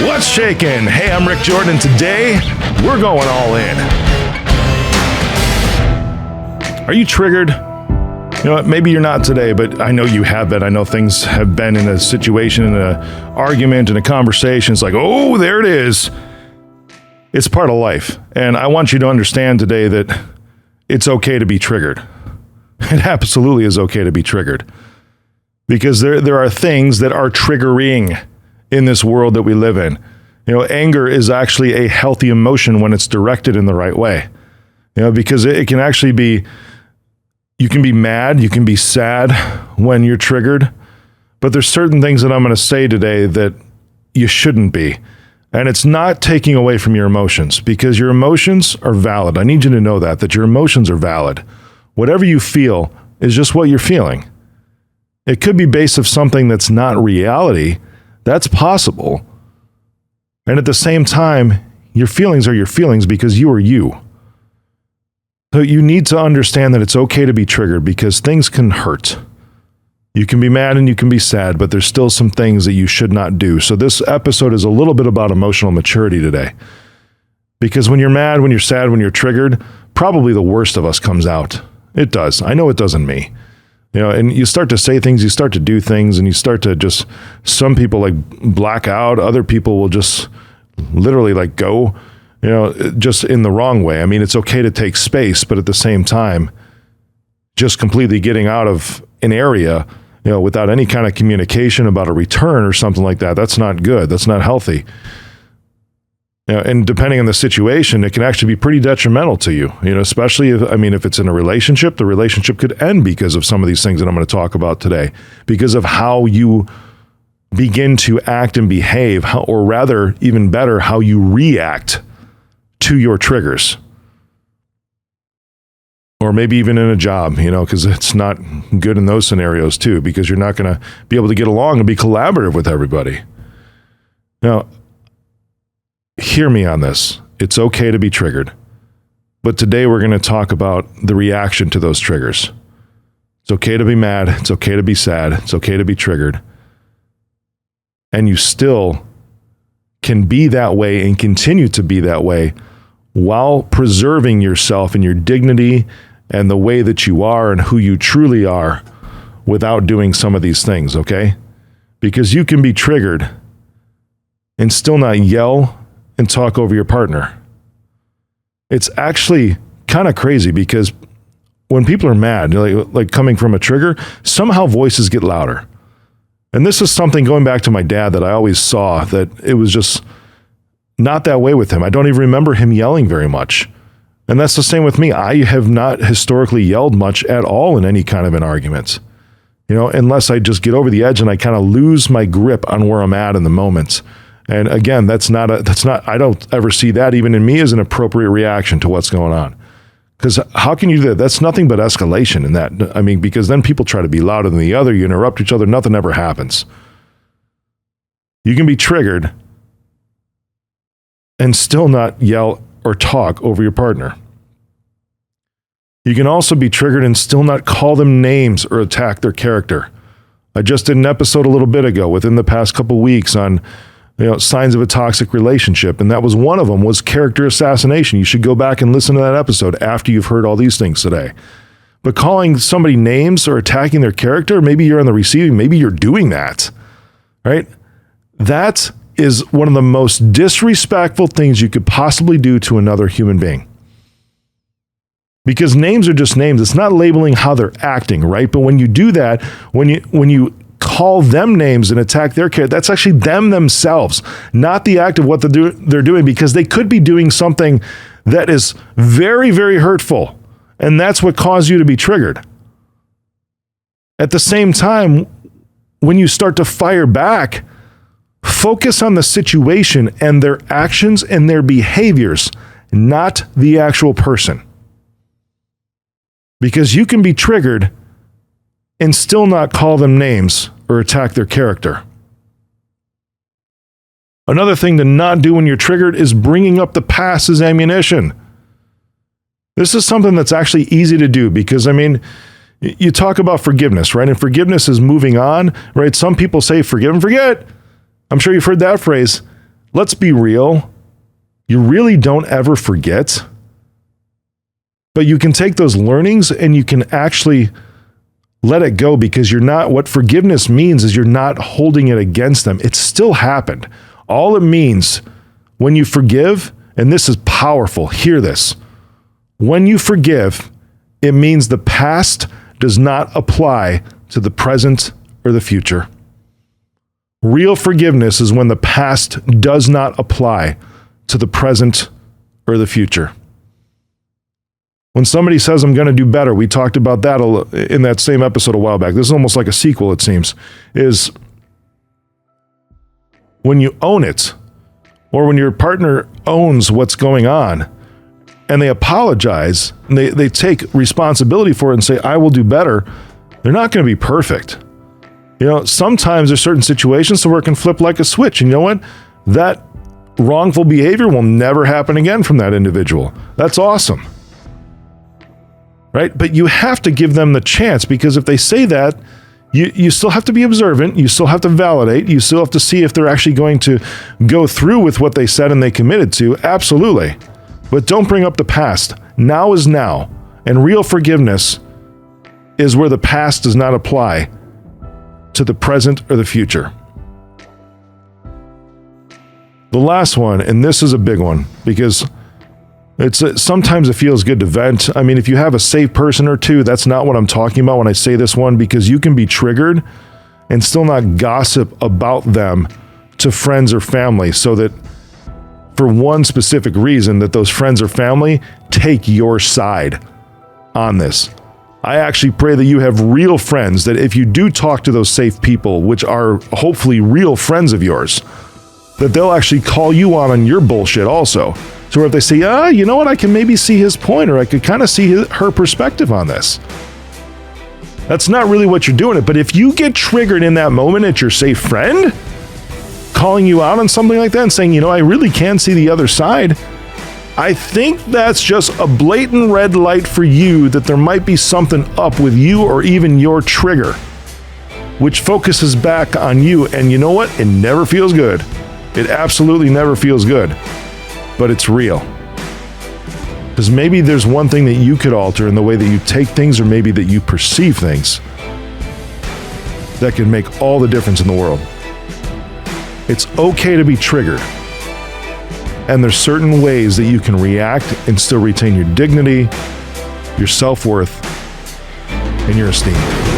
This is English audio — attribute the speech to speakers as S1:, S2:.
S1: What's shaking? Hey, I'm Rick Jordan. Today, we're going all in. Are you triggered? You know what? Maybe you're not today, but I know you have been. I know things have been in a situation, in an argument, in a conversation. It's like, oh, there it is. It's part of life. And I want you to understand today that it's okay to be triggered. It absolutely is okay to be triggered. Because there are things that are triggering in this world that we live in. You know, anger is actually a healthy emotion when it's directed in the right way. You know, because it can actually be, you can be mad, you can be sad when you're triggered, but there's certain things that I'm going to say today that you shouldn't be. And it's not taking away from your emotions, because your emotions are valid. I need you to know that your emotions are valid. Whatever you feel is just what you're feeling. It could be based on something that's not reality. That's possible. And at the same time, your feelings are your feelings because you are you. So you need to understand that it's okay to be triggered because things can hurt. You can be mad and you can be sad, but there's still some things that you should not do. So this episode is a little bit about emotional maturity today. Because when you're mad, when you're sad, when you're triggered, probably the worst of us comes out. It does. I know it does in me. You know, and you start to say things, you start to do things, and you start to just, some people like black out, other people will just literally like go, you know, just in the wrong way. I mean, it's okay to take space, but at the same time, just completely getting out of an area, you know, without any kind of communication about a return or something like that, that's not good. That's not healthy. You know, and depending on the situation, it can actually be pretty detrimental to you, you know, especially if it's in a relationship, the relationship could end because of some of these things that I'm going to talk about today, because of how you begin to act and behave, or rather, even better, how you react to your triggers. Or maybe even in a job, you know, because it's not good in those scenarios too, because you're not going to be able to get along and be collaborative with everybody. Now, hear me on this. It's okay to be triggered. But today we're going to talk about the reaction to those triggers. It's okay to be mad. It's okay to be sad. It's okay to be triggered. And you still can be that way and continue to be that way while preserving yourself and your dignity and the way that you are and who you truly are without doing some of these things, okay? Because you can be triggered and still not yell and talk over your partner. It's actually kind of crazy because when people are mad, like coming from a trigger, somehow voices get louder. And this is something going back to my dad that I always saw, that it was just not that way with him. I don't even remember him yelling very much. And that's the same with me. I have not historically yelled much at all in any kind of an argument, you know, unless I just get over the edge and I kind of lose my grip on where I'm at in the moment. And again, I don't ever see that even in me as an appropriate reaction to what's going on. Because how can you do that? That's nothing but escalation in that. I mean, because then people try to be louder than the other, you interrupt each other, nothing ever happens. You can be triggered and still not yell or talk over your partner. You can also be triggered and still not call them names or attack their character. I just did an episode a little bit ago within the past couple weeks on, you know, signs of a toxic relationship. And that was one of them, was character assassination. You should go back and listen to that episode after you've heard all these things today. But calling somebody names or attacking their character, maybe you're on the receiving, maybe you're doing that, right? That is one of the most disrespectful things you could possibly do to another human being. Because names are just names. It's not labeling how they're acting, right? But when you do that, when you call them names and attack their character, that's actually them themselves, not the act of what they're doing, because they could be doing something that is very, very hurtful. And that's what caused you to be triggered. At the same time, when you start to fire back, focus on the situation and their actions and their behaviors, not the actual person. Because you can be triggered and still not call them names or attack their character. Another thing to not do when you're triggered is bringing up the past as ammunition. This is something that's actually easy to do because, I mean, you talk about forgiveness, right? And forgiveness is moving on, right? Some people say forgive and forget. I'm sure you've heard that phrase. let's be real. You really don't ever forget. But you can take those learnings and you can actually let it go, because you're not, what forgiveness means is you're not holding it against them. It still happened. All it means when you forgive, and this is powerful, hear this. When you forgive, it means the past does not apply to the present or the future. Real forgiveness is when the past does not apply to the present or the future. When somebody says, I'm going to do better, we talked about that in that same episode a while back. This is almost like a sequel, it seems, is when you own it, or when your partner owns what's going on, and they apologize, and they take responsibility for it and say, I will do better, they're not going to be perfect. You know, sometimes there's certain situations where it can flip like a switch. And you know what? That wrongful behavior will never happen again from that individual. That's awesome. Right? But you have to give them the chance, because if they say that, you still have to be observant. You still have to validate. You still have to see if they're actually going to go through with what they said and they committed to. Absolutely. But don't bring up the past. Now is now. And real forgiveness is where the past does not apply to the present or the future. The last one, and this is a big one, because sometimes it feels good to vent. I mean, if you have a safe person or two, that's not what I'm talking about when I say this one, because you can be triggered and still not gossip about them to friends or family, so that for one specific reason, that those friends or family take your side on this. I actually pray that you have real friends, that if you do talk to those safe people, which are hopefully real friends of yours, that they'll actually call you on your bullshit also. So if they say, you know what, I can maybe see his point, or I could kind of see her perspective on this. That's not really what you're doing it. But if you get triggered in that moment at your safe friend calling you out on something like that and saying, you know, I really can see the other side, I think that's just a blatant red light for you that there might be something up with you or even your trigger, which focuses back on you. And you know what? It never feels good. It absolutely never feels good. But it's real. Because maybe there's one thing that you could alter in the way that you take things, or maybe that you perceive things, that can make all the difference in the world. It's okay to be triggered. And there's certain ways that you can react and still retain your dignity, your self-worth, and your esteem.